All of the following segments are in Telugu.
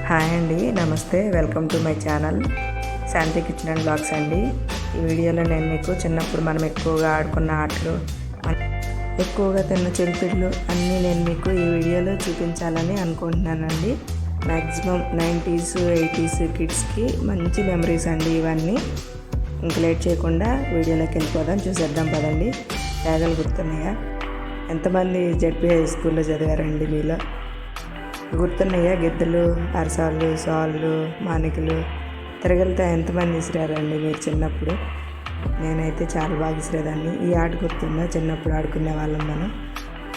హాయ్ అండి, నమస్తే. Welcome to my channel Shanti kitchen and vlogs అండి. ఈ వీడియోలో నేను మీకు చిన్నప్పుడు మనం ఎక్కువగా ఆడుకున్న ఆటలు, ఎక్కువగా తిన్న చిరుతిళ్ళు అన్నీ నేను మీకు ఈ వీడియోలో చూపించాలని అనుకుంటున్నానండి. మ్యాక్సిమం 90s 80s కిడ్స్కి మంచి మెమరీస్ అండి ఇవన్నీ. ఇంక లేట్ చేయకుండా వీడియోలోకి వెళ్ళిపోదాం, చూసేద్దాం పదండి. తేగలు గుర్తున్నాయా? ఎంతమంది జెడ్పీ హై స్కూల్లో చదివారండి మీలో? గుర్తున్నాయా? గిద్దలు, అరసాలు, సాళ్ళు, మానికలు, తిరగలతో ఎంతమంది విసిరారండి మీరు చిన్నప్పుడు? నేనైతే చాలా బాగా విసిరేదాన్ని. ఈ ఆట గుర్తుందా? చిన్నప్పుడు ఆడుకునే వాళ్ళం మనం.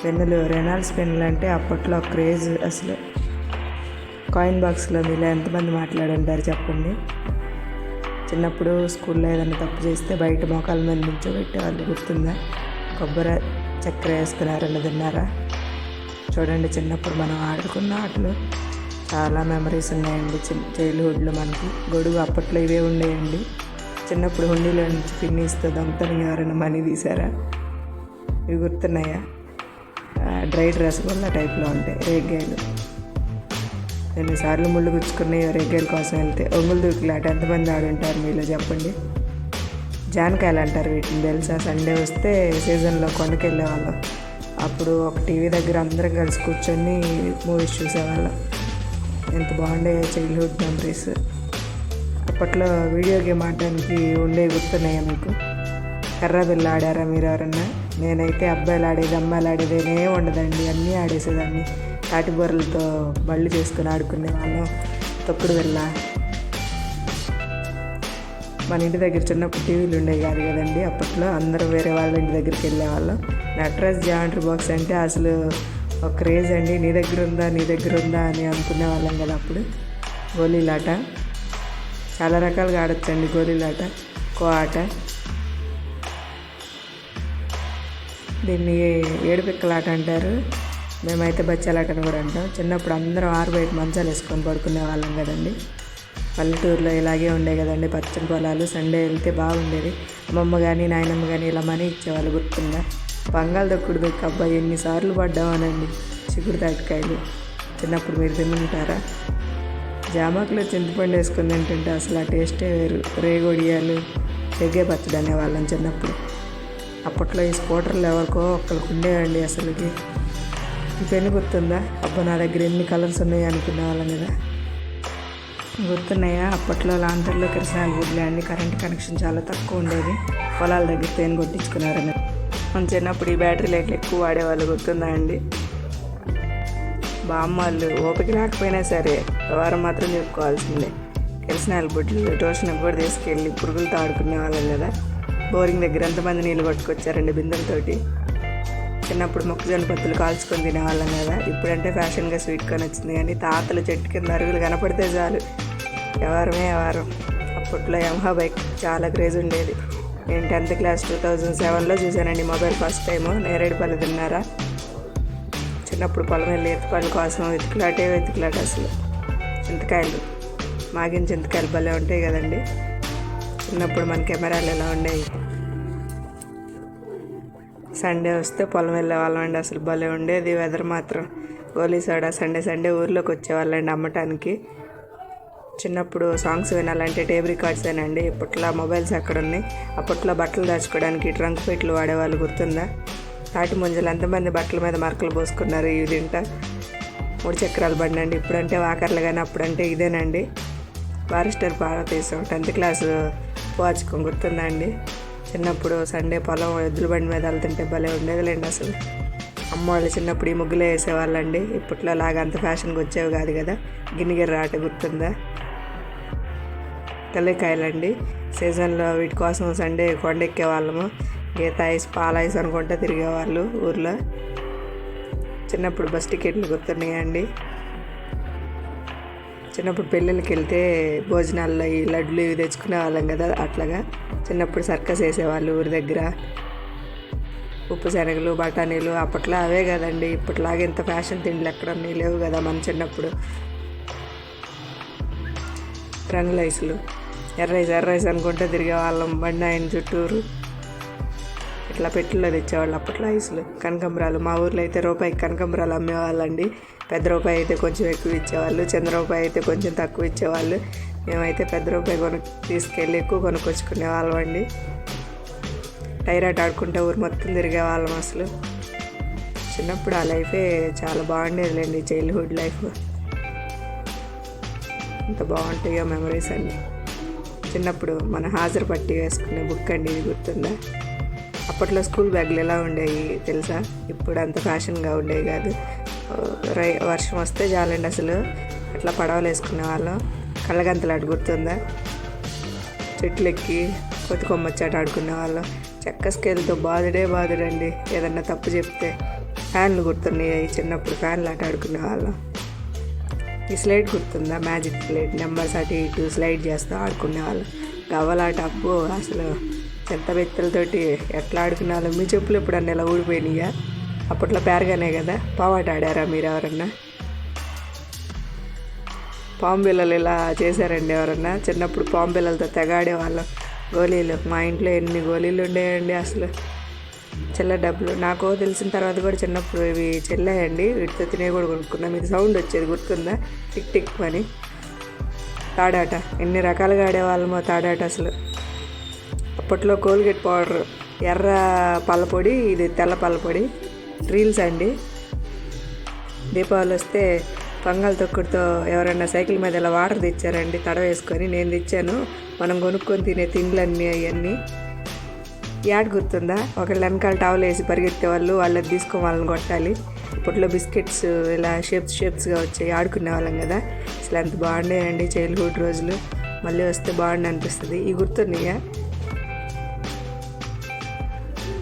పెన్నులు, రెనాల్డ్స్ పెన్నులు అంటే అప్పట్లో క్రేజ్ అసలు. కాయిన్ బాక్స్లో మీలో ఎంతమంది మాట్లాడుంటారు చెప్పండి. చిన్నప్పుడు స్కూల్లో ఏదైనా తప్పు చేస్తే బయట మోకాల మీద నుంచోబెట్టేవాళ్ళు, గుర్తుందా? కొబ్బరి చక్కెర వేసుకున్నారని తిన్నారా? చూడండి, చిన్నప్పుడు మనం ఆడుకున్న ఆటలు చాలా మెమరీస్ ఉన్నాయండి. చైల్డ్హుడ్లో మనకి గొడుగు అప్పట్లో ఇవే ఉండేయండి. చిన్నప్పుడు హుండీలో నుంచి పిన్నిస్తే దొంగతనం ఎవరైనా మనీ తీసారా? ఇవి గుర్తున్నాయా? డ్రై రసగుల్లా టైప్లో ఉంటాయి రేగ్గాయలు. ఎన్నిసార్లు ముళ్ళు గుచ్చుకున్నాయి రేగ్గాయల కోసం వెళ్తే. ఒంగులు దూకులాట ఎంతమంది ఆడుంటారు మీలో చెప్పండి. జానకాయలు అంటారు వీటిని, తెలుసా? సండే వస్తే సీజన్లో కొండకి వెళ్ళేవాళ్ళం. అప్పుడు ఒక టీవీ దగ్గర అందరం కలిసి కూర్చొని మూవీస్ చూసేవాళ్ళం. ఎంత బాగుండే చైల్డ్హుడ్ మెమరీస్. అప్పట్లో వీడియో గేమ్ ఆడడానికి ఉండే గుర్తున్నాయా మీకు? కర్ర బిల్ల ఆడారా మీరు ఎవరన్నా? నేనైతే అబ్బాయిలు ఆడేది అమ్మాయిలు ఆడేది ఏమే ఉండదండి, అన్నీ ఆడేసేదాన్ని. తాటి బొర్రలతో బళ్ళు చేసుకుని ఆడుకునే వాళ్ళం. తొక్కుడు బిల్ల. మన ఇంటి దగ్గర చిన్నప్పుడు టీవీలు ఉండేవి కాదు కదండి అప్పట్లో. అందరం వేరే వాళ్ళ ఇంటి దగ్గరికి వెళ్ళేవాళ్ళం. నటరాజ్ జామెంట్రీ బాక్స్ అంటే అసలు ఒక క్రేజ్ అండి. నీ దగ్గర ఉందా అని అనుకునే వాళ్ళం కదా అప్పుడు. గోళీలాట చాలా రకాలుగా ఆడొచ్చండి. గోళీలాట, కో ఆట, దీన్ని ఏడుపిక్కలాట అంటారు. మేమైతే బచ్చాలాట అని కూడా అంటాం. చిన్నప్పుడు అందరం ఆరు బయట మంచాలు వేసుకొని పడుకునే వాళ్ళం కదండి. పల్లెటూరులో ఇలాగే ఉండే కదండి, పచ్చని పొలాలు. సండే వెళ్తే బాగుండేది. అమ్మమ్మ కానీ నాయనమ్మ కానీ ఇలా మనీ ఇచ్చేవాళ్ళు, గుర్తుందా? బంగాళదుక్కుడు దొక్కు అబ్బాయి ఎన్నిసార్లు పడ్డామనండి. చిగురు తాటికాయలు చిన్నప్పుడు మీరు తింటారా? జామాకులో చింతపండు వేసుకుని తింటుంటే అసలు ఆ టేస్టే వేరు. రేగొడియాలు, తెగ్గే పచ్చడి అనేవాళ్ళం చిన్నప్పుడు. అప్పట్లో ఈ స్కూటర్లు ఎవరికో ఒక్కరికి ఉండేవండి అసలుకి. ఈ పెన్ను గుర్తుందా? అబ్బా, నా దగ్గర ఎన్ని కలర్స్ ఉన్నాయి అనుకునే వాళ్ళం కదా. గుర్తున్నాయా? అప్పట్లో లాంతర్లో కిరసనాలు గుడ్లే అండి. కరెంట్ కనెక్షన్ చాలా తక్కువ ఉండేది. పొలాల దగ్గర తేనె కొట్టించుకున్నారని. మనం చిన్నప్పుడు ఈ బ్యాటరీ లైట్లు ఎక్కువ వాడేవాళ్ళు, గుర్తుందా అండి? బామ్మలు ఓపిక లేకపోయినా సరే వారం మాత్రం చెప్పుకోవాల్సిందే. కిరసనాల బుడ్లు ట్యూషన్కి కూడా తీసుకెళ్ళి పురుగులతో ఆడుకునే వాళ్ళం కదా. బోరింగ్ దగ్గర ఎంతమంది నీళ్ళు పట్టుకొచ్చారండి బిందెలతోటి. చిన్నప్పుడు మొక్కజొన్న పత్తులు కాల్చుకొని తినేవాళ్ళం కదా. ఇప్పుడంటే ఫ్యాషన్గా స్వీట్ కార్న్ వచ్చింది, కానీ తాతలు చెట్టు కింద అరుగులు కనపడితే చాలు ఎవరమే వారం. అప్పట్లో యమహా బైక్ చాలా క్రేజ్ ఉండేది. నేను 10th క్లాస్ 2007లో చూశానండి మొబైల్ ఫస్ట్ టైము. నేరేడుపల్లి తిన్నారా? చిన్నప్పుడు పొలం వెళ్ళి ఎత్తుపళ్ళ కోసం వెతుకులాట అసలు. చింతకాయలు, మాగిన చింతకాయలు భలే ఉంటాయి కదండి. చిన్నప్పుడు మన కెమెరాలు ఎలా ఉండేవి. సండే వస్తే పొలం వెళ్ళే వాళ్ళం అండి. అసలు భలే ఉండేది వెదర్ మాత్రం. గోలీ సోడా సండే ఊర్లోకి వచ్చేవాళ్ళండి అమ్మటానికి. చిన్నప్పుడు సాంగ్స్ వినాలంటే టేప్ రికార్డ్సేనండి. ఇప్పట్లో మొబైల్స్ ఎక్కడ ఉన్నాయి. అప్పట్లో బట్టలు దాచుకోవడానికి ట్రంక్ పెట్లు వాడేవాళ్ళు, గుర్తుందా? తాటి ముంజలు ఎంతమంది బట్టల మీద మరకలు పోసుకున్నారు ఇవి తింటా. 3 చక్రాల బండి అండి. ఇప్పుడంటే వాకర్లు, కానీ అప్పుడంటే ఇదేనండి. బారిస్టర్ పార్వతీశం 10th క్లాసు వాచుకం, గుర్తుందా అండి? చిన్నప్పుడు సండే పొలం ఎద్దుల బండి మీద వెళ్తుంటే భలే ఉండేదిలేండి అసలు. అమ్మ వాళ్ళు చిన్నప్పుడు ఈ ముగ్గులే వేసేవాళ్ళండి. ఇప్పట్లో లాగా అంత ఫ్యాషన్కి వచ్చేవి కాదు కదా. గిన్నెగిర్ర ఆట గుర్తుందా? తెల్లకాయలండి. సీజన్లో వీటి కోసం సండే కొండెక్కే వాళ్ళము. గీత ఐస్, పాల ఐస్ అనుకుంటా తిరిగేవాళ్ళు ఊర్లో. చిన్నప్పుడు బస్ టికెట్లు గుర్తున్నాయండి. చిన్నప్పుడు పెళ్ళిళ్ళకి వెళ్తే భోజనాల్లో ఈ లడ్లు ఇవి తెచ్చుకునే వాళ్ళం కదా. అట్లాగా చిన్నప్పుడు సర్కస్ వేసేవాళ్ళు ఊరి దగ్గర. ఉప్పు శనగలు, బఠానీలు అప్పట్లో అవే కదండి. ఇప్పట్లాగా ఇంత ఫ్యాషన్ తిండిలు ఎక్కడ ఉన్నాయి, లేవు కదా మన చిన్నప్పుడు. రంగుల ఐసులు, ఎర్ర రైస్ అనుకుంటే తిరిగే వాళ్ళం బండి ఆయన చుట్టూరు. ఇట్లా పెట్టెలో తెచ్చేవాళ్ళు అప్పట్లో ఐస్లు. కనకంబరాలు మా ఊర్లో అయితే రూపాయికి కనకంబరాలు అమ్మేవాళ్ళండి. పెద్ద రూపాయి అయితే కొంచెం ఎక్కువ ఇచ్చేవాళ్ళు, చిన్న రూపాయి అయితే కొంచెం తక్కువ ఇచ్చేవాళ్ళు. మేమైతే పెద్ద రూపాయి తీసుకెళ్ళి ఎక్కువ కొనుక్కొచ్చుకునే వాళ్ళం అండి. టైరాట్ ఆడుకుంటే ఊరు మొత్తం తిరిగే వాళ్ళం. అసలు చిన్నప్పుడు ఆ లైఫే చాలా బాగుండేదిలేండి. చైల్డ్హుడ్ లైఫ్ ఎంత బాగుంటాయో మెమరీస్ అండి. చిన్నప్పుడు మన హాజరు పట్టి వేసుకునే బుక్ అండి, ఇది గుర్తుందా? అప్పట్లో స్కూల్ బ్యాగులు ఎలా ఉండేవి తెలుసా? ఇప్పుడు అంత ఫ్యాషన్గా ఉండేవి కాదు. వర్షం వస్తే చాలండి అసలు అట్లా పడవలు వేసుకునే వాళ్ళం. కళ్ళగంతలాట గుర్తుందా? చెట్లు ఎక్కి కొత్త కొమ్మచ్చాట ఆడుకునే వాళ్ళం. చెక్క స్కేల్తో బాదుడండి. ఏదన్నా తప్పు చెప్తే ఫ్యాన్లు గుర్తున్నాయి. చిన్నప్పుడు ఫ్యాన్లు ఆట ఆడుకునే వాళ్ళం. ఈ స్లైడ్ గుర్తుందా? మ్యాజిక్ స్లైడ్, నెంబర్స్ అటు ఇటు స్లైడ్ చేస్తూ ఆడుకునే వాళ్ళం. గవ్వలాట అప్పు అసలు చెత్త బెత్తలతోటి ఎట్లా ఆడుకునే వాళ్ళం. మీ చెప్పులు ఎప్పుడన్నా ఇలా ఊడిపోయినాయా? అప్పట్లో పేరగానే కదా. పావాట ఆడారా మీరు ఎవరన్నా? పాము బిళ్ళలు ఇలా చేశారండి ఎవరన్నా? చిన్నప్పుడు పాము బిళ్ళలతో తెగాడేవాళ్ళం. గోళీలు, మా ఇంట్లో ఎన్ని గోళీలు ఉండేయండి అసలు. చిల్లర డబ్బులు నాకు తెలిసిన తర్వాత కూడా చిన్నప్పుడు ఇవి చెల్లాయండి. వీటితో తినే కూడా కొనుక్కున్నాం. ఇది సౌండ్ వచ్చేది గుర్తుందా? టిక్ టిక్ అని. తాడాట ఎన్ని రకాలుగా ఆడేవాళ్ళమో తాడాట అసలు. అప్పట్లో కోల్గేట్ పౌడర్, ఎర్ర పళ్ళపొడి, ఇది తెల్ల పళ్ళపొడి, రీల్స్ అండి. దీపావళి వస్తే పొంగల్ తొక్కుడుతో ఎవరైనా సైకిల్ మీద ఇలా వాటర్ తెచ్చారండి తడ వేసుకొని. నేను తెచ్చాను. మనం కొనుక్కొని తినే తిండ్లన్నీ అవన్నీ. యాడ్ గుర్తుందా? ఒకళ్ళు వెనకాల టవల్ వేసి పరిగెత్తే వాళ్ళు, వాళ్ళది తీసుకొని వాళ్ళని కొట్టాలి. ఇప్పట్లో బిస్కెట్స్ ఇలా షేప్స్గా వచ్చాయి, ఆడుకునే వాళ్ళం కదా. అసలు ఎంత బాగుండేయండి చైల్డ్హుడ్ రోజులు. మళ్ళీ వస్తే బాగుండి అనిపిస్తుంది. ఈ గుర్తున్నాయా?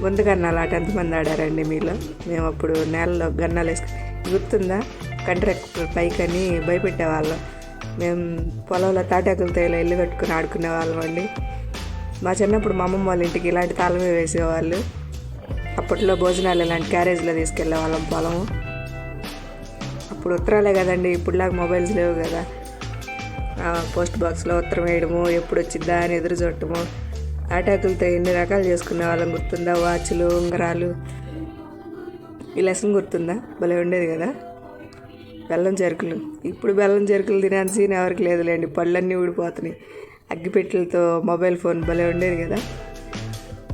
వంద గన్నాలు ఆట ఎంతమంది ఆడారండి మీలో? మేము అప్పుడు నేలలో గన్నాలు వేసుకుని, గుర్తుందా? కంట్రాక్టర్ పైకని భయపెట్టేవాళ్ళం. మేము పొలంలో తాటాకులతో ఇలా ఇల్లు కట్టుకుని ఆడుకునే వాళ్ళం అండి. మా చిన్నప్పుడు మా అమ్మమ్మ వాళ్ళ ఇంటికి ఇలాంటి తాళమే వేసేవాళ్ళు. అప్పట్లో భోజనాలు ఇలాంటి క్యారేజ్లో తీసుకెళ్ళే వాళ్ళం పొలము. అప్పుడు ఉత్తరాలే కదండి, ఇప్పుడులాగా మొబైల్స్ లేవు కదా. పోస్ట్ బాక్స్లో ఉత్తరం వేయడము, ఎప్పుడు వచ్చిద్దా అని ఎదురు చూడటము. తాటాకులతో ఎన్ని రకాలు చేసుకునే వాళ్ళం గుర్తుందా? వాచ్లు, ఉంగరాలు. ఈ లెసన్ గుర్తుందా? భలే ఉండేది కదా. బెల్లం చెరుకులు. ఇప్పుడు బెల్లం చెరుకులు తినే సీన్ ఎవరికి లేదులేండి. పళ్ళన్నీ ఊడిపోతున్నాయి. అగ్గిపెట్టెలతో మొబైల్ ఫోన్ భలే ఉండేది కదా.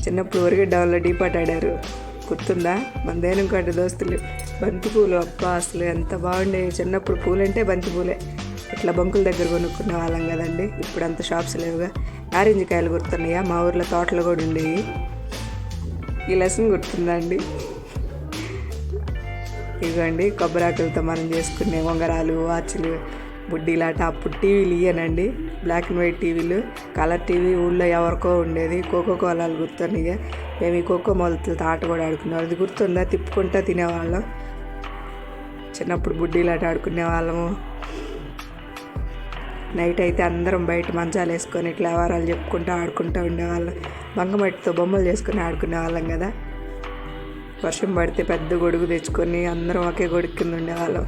చిన్నప్పుడు ఒరిగడ్డలో డీపాట్ ఆడారు గుర్తుందా? మన దేనికంటే దోస్తులు. బంతిపూలు అబ్బా అసలు ఎంత బాగుండేవి. చిన్నప్పుడు పూలంటే బంతిపూలే. ఇట్లా బంకుల దగ్గర కొనుక్కునే వాళ్ళం కదండి. ఇప్పుడు అంత షాప్స్ లేవుగా. నారింజ కాయలు గుర్తున్నాయా? మా ఊర్లో తోటలు కూడా ఉండేవి. ఈ లెసన్ గుర్తుందా అండి? ఇవ్వండి కొబ్బరాకులతో మనం చేసుకునే ఉంగరాలు, వాచ్లు, బుడ్డీలాట. అప్పుడు టీవీలు ఇయ్యనండి, బ్లాక్ అండ్ వైట్ టీవీలు. కలర్ టీవీ ఊళ్ళో ఎవరికో ఉండేది. కోకో కోలాలు గుర్తున్నాయి. మేము ఈ కోకో మొలతలతో ఆట కూడా ఆడుకునేవాళ్ళం. అది గుర్తుందా? తిప్పుకుంటా తినేవాళ్ళం. చిన్నప్పుడు బుడ్డీలాట ఆడుకునే వాళ్ళము. నైట్ అయితే అందరం బయట మంచాలు వేసుకొని ఇట్లా వ్యవహారాలు చెప్పుకుంటూ ఆడుకుంటూ ఉండేవాళ్ళం. బంగమట్టితో బొమ్మలు చేసుకుని ఆడుకునే వాళ్ళం కదా. వర్షం పడితే పెద్ద గొడుగు తెచ్చుకొని అందరం ఒకే గొడుగు కింద ఉండేవాళ్ళం.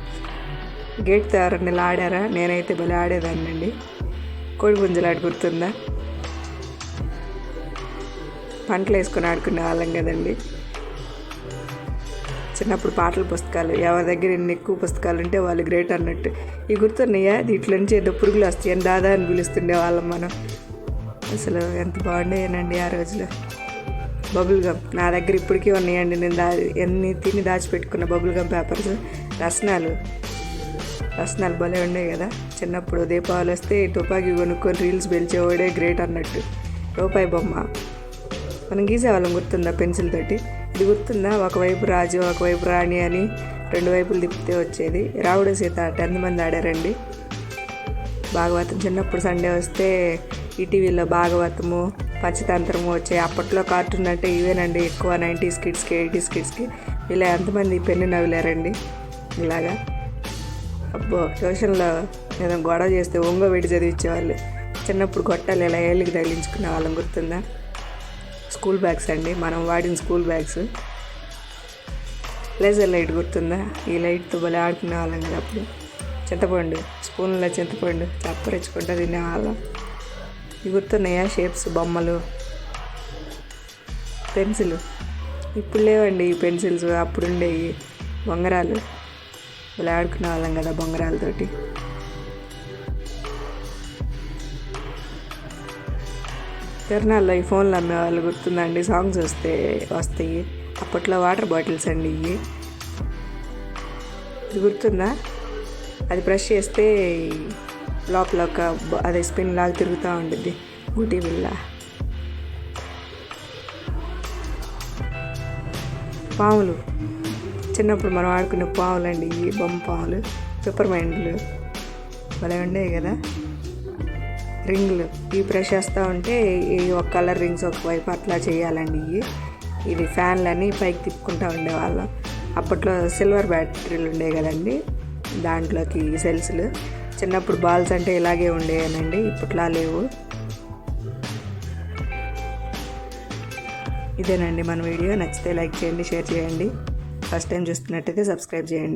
గేట్తో ఎవరన్నా ఇలా ఆడారా? నేనైతే భలే ఆడేదాన్ని అండి. కోడి పుంజలాట గుర్తుందా? పంటలు వేసుకొని ఆడుకునే వాళ్ళం కదండి. చిన్నప్పుడు పాటల పుస్తకాలు, ఎవరి దగ్గర ఎన్ని ఎక్కువ పుస్తకాలు ఉంటే వాళ్ళు గ్రేట్ అన్నట్టు. ఇవి గుర్తున్నాయా? దీంట్లో నుంచి ఏదో పురుగులు వస్తాయి దాదా అని పిలుస్తుండే వాళ్ళం మనం. అసలు ఎంత బాగుండేనండి ఆ రోజులో. బబుల్ గమ్ నా దగ్గర ఇప్పటికీ ఉన్నాయండి. నేను ఎన్ని తిని దాచిపెట్టుకున్న బబుల్ గమ్ పేపర్స్. రసనాలు భలే ఉండేవి కదా. చిన్నప్పుడు దీపావళి వస్తే తుపాకీ కొనుక్కొని రీల్స్ పెంచేవాడే గ్రేట్ అన్నట్టు. రూపాయి బొమ్మ మనం గీసేవాళ్ళం గుర్తుందా? పెన్సిల్ తోటి. ఇది గుర్తుందా? ఒకవైపు రాజు ఒకవైపు రాణి అని 2 వైపులు తిప్పితే వచ్చేది. రావుడు సీత 10 మంది ఆడారండి. భాగవతం చిన్నప్పుడు సండే వస్తే ఈటీవీలో భాగవతము, పంచతంత్రము వచ్చాయి. అప్పట్లో కార్టూన్ అంటే ఇవేనండి ఎక్కువ. 90s కిడ్స్కి 80s కిడ్స్కి ఇలా ఎంతమంది పెన్ను నవ్వులారండి ఇలాగా. అబ్బో ట్యూషన్లో ఏదైనా గొడవ చేస్తే ఒంగోబెట్టి చదివించేవాళ్ళు. చిన్నప్పుడు గొట్టాలు ఇలా ఏళ్ళకి తగిలించుకునే వాళ్ళం గుర్తుందా? స్కూల్ బ్యాగ్స్ అండి, మనం వాడిన స్కూల్ బ్యాగ్స్. లేజర్ లైట్ గుర్తుందా? ఈ లైట్తో భలే ఆడుకునే వాళ్ళం కదా అప్పుడు. చింతపండు, స్పూన్లో చింతపండు చప్పరించుకుంటూ తినేవాళ్ళం. ఇవి గుర్తున్నాయా? షేప్స్, బొమ్మలు, పెన్సిల్. ఇప్పుడు లేవండి ఈ పెన్సిల్స్, అప్పుడు ఉండేవి బొంగరాలు. ఇలా ఆడుకునే వాళ్ళం కదా బొంగరాలతోటి. తిరణాల్లో ఈ ఫోన్లు అమ్మేవాళ్ళు గుర్తుందండి, సాంగ్స్ వస్తాయి. అప్పట్లో వాటర్ బాటిల్స్ అండి ఇవి. ఇది గుర్తుందా? అది ప్రెస్ చేస్తే లోపల అదే స్పిన్ లాగా తిరుగుతూ ఉంటుంది, ఊటీ బిళ్ళ. పాములు, చిన్నప్పుడు మనం ఆడుకునే పాములు అండి ఇవి, బొమ్మ పాములు, పేపర్ మైండ్లు భలే ఉండేవి కదా. రింగులు, ఇవి ప్రెస్ చేస్తూ ఉంటే ఈ ఒక కలర్ రింగ్స్ ఒకవైపు అట్లా చేయాలండి. ఇది ఫ్యాన్లని పైకి తిప్పుకుంటూ ఉండేవాళ్ళం. అప్పట్లో సిల్వర్ బ్యాటరీలు ఉండేవి కదండి, దాంట్లోకి సెల్స్లు. చిన్నప్పుడు బాల్స్ అంటే ఇలాగే ఉండేవనండి, ఇప్పట్లా లేవు. ఇదేనండి మన వీడియో. నచ్చితే లైక్ చేయండి, షేర్ చేయండి. ఫస్ట్ టైం చూస్తున్నట్టయితే సబ్స్క్రైబ్ చేయండి.